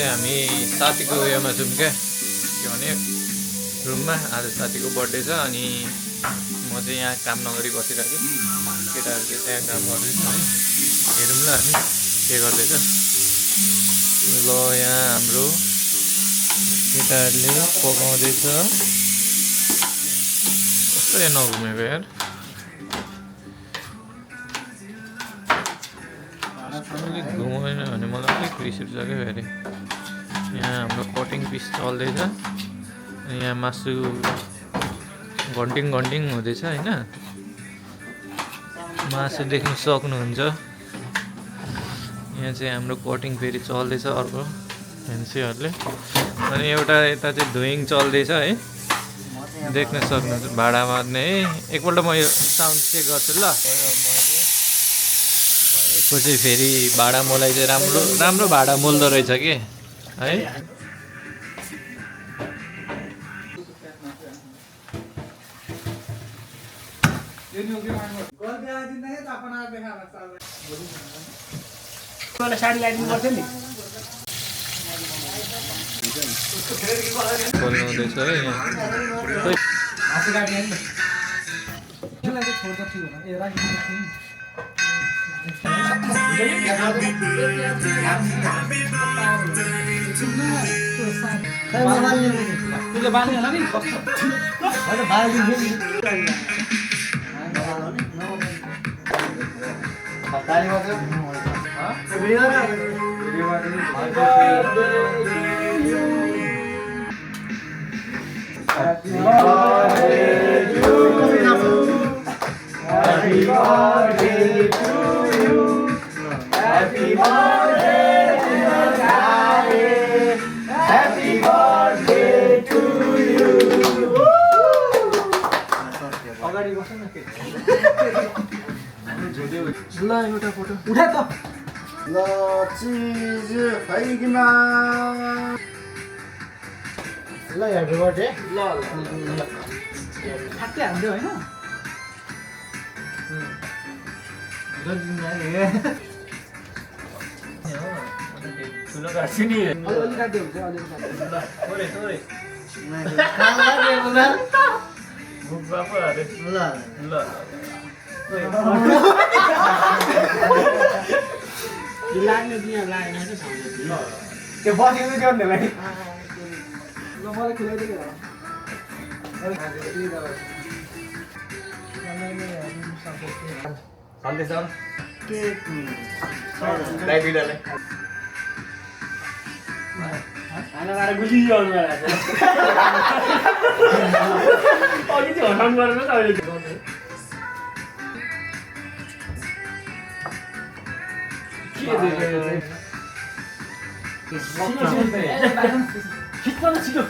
हामी साथीको उयोमा छौँ क्या के भने रुममा आज साथीको बर्थडे छ अनि म चाहिँ यहाँ काम नगरी बसिरहेको छु केटाहरू चाहिँ त्यहाँ काम गर्दैछ है हेरौँ ल हामी के गर्दैछ ल यहाँ हाम्रो केटाहरूले पकाउँदैछ कस्तो यहाँ नघुमेको यार अलिक घुमाएन भने मलाई अलिक रिस उठ्छ क्या फेरि यहाँ हाम्रो कटिङ पिस चल्दैछ यहाँ मासु घन्टिङ हुँदैछ होइन मासु देख्न सक्नुहुन्छ यहाँ चाहिँ हाम्रो कटिङ फेरि चल्दैछ अर्को फेन्सीहरूले अनि एउटा यता चाहिँ धुइङ चल्दैछ है देख्न सक्नुहुन्छ भाडामा नै है एकपल्ट म यो साउन्ड चेक गर्छु ल यसको चाहिँ फेरि भाडा मोलाई चाहिँ राम्रो भाडा मोल्दो रहेछ कि है साडी लाइटिङ गर्थ्यो नि खोल्नु हुँदैछ है यहाँ Happy birthday to you. Happy birthday, dear Daddy. Happy birthday to you. अगाडि बस्नु न के ल एउटा फोटो उठा त ल चीज खाइकिन ल ह्यापी बर्थडे ल ठ्याक्कै हाल्थ्यो होइन ठुलो काट्छु नि अलिअलि काट्यो हुन्छ अलिअलि लाग्ने दिया लाग्ने त्यो बसेको गर्ने भाइ ल मलाई खुलाइदिएको सन्देश के डाइबिटाले खाना खाएर गुलिआउनु अघि चाहिँ हटाउनु गरेर त अहिले खिच्न छिटो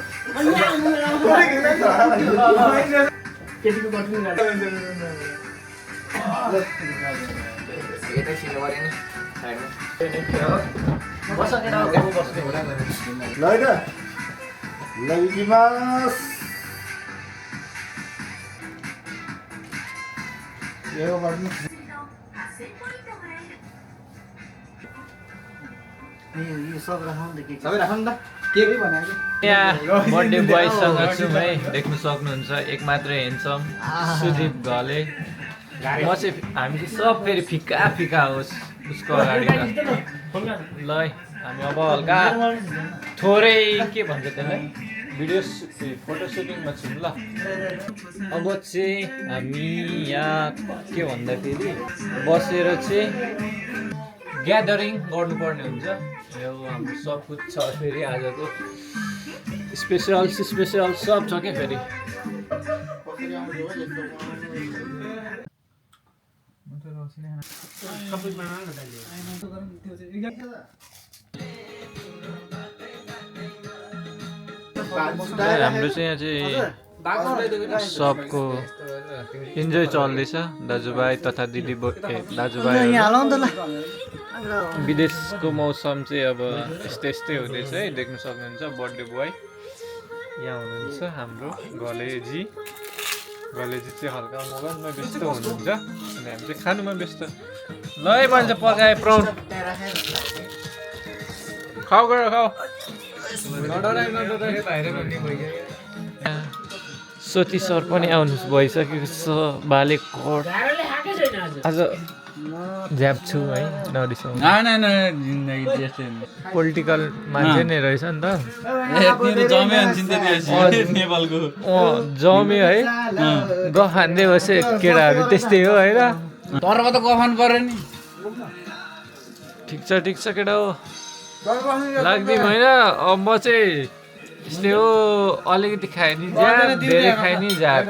केटीको बटन यहाँ बर्थडे बोयसँग छु है देख्न सक्नुहुन्छ एक मात्र हेन्डसम सुदीप घले म चाहिँ हामी चाहिँ सब फेरि फिका होस् उसको अगाडि ल हामी अब हल्का थोरै के भन्छ त्यसलाई भिडियो फोटो सुटिङमा छौँ ल अब चाहिँ हामी यहाँ के भन्दाखेरि बसेर चाहिँ ग्यादरिङ गर्नुपर्ने हुन्छ यो हाम्रो सब कुछ छ फेरि आजको स्पेसल सब छ क्या फेरि हाम्रो चाहिँ यहाँ चाहिँ सबको इन्जोय चल्दैछ दाजुभाइ तथा दिदी दाजुभाइ विदेशको मौसम चाहिँ अब यस्तै हुँदैछ है देख्न सक्नुहुन्छ बर्थडे बोय यहाँ हुनुहुन्छ हाम्रो गलेजी चाहिँ हल्का मोबाइलमा व्यस्त हुनुहुन्छ अनि हामी चाहिँ खानुमा व्यस्त ल है मैले चाहिँ पकाएँ प्राउन खाऊ गएर खाऊ सोती सर पनि आउनु भइसकेको छ बालेकोट आज झ्याप छु है नरिसाउनु पोलिटिकल मान्छे नै रहेछ नि त जम्यो है गफान्दै बसे केटाहरू त्यस्तै हो होइन तर्फ त गफान पर्यो नि ठिक छ केटा हो लाग्दिम होइन अब म चाहिँ यस्तै हो अलिकति खाएँ नि ज्याप धेरै खाएँ नि ज्याप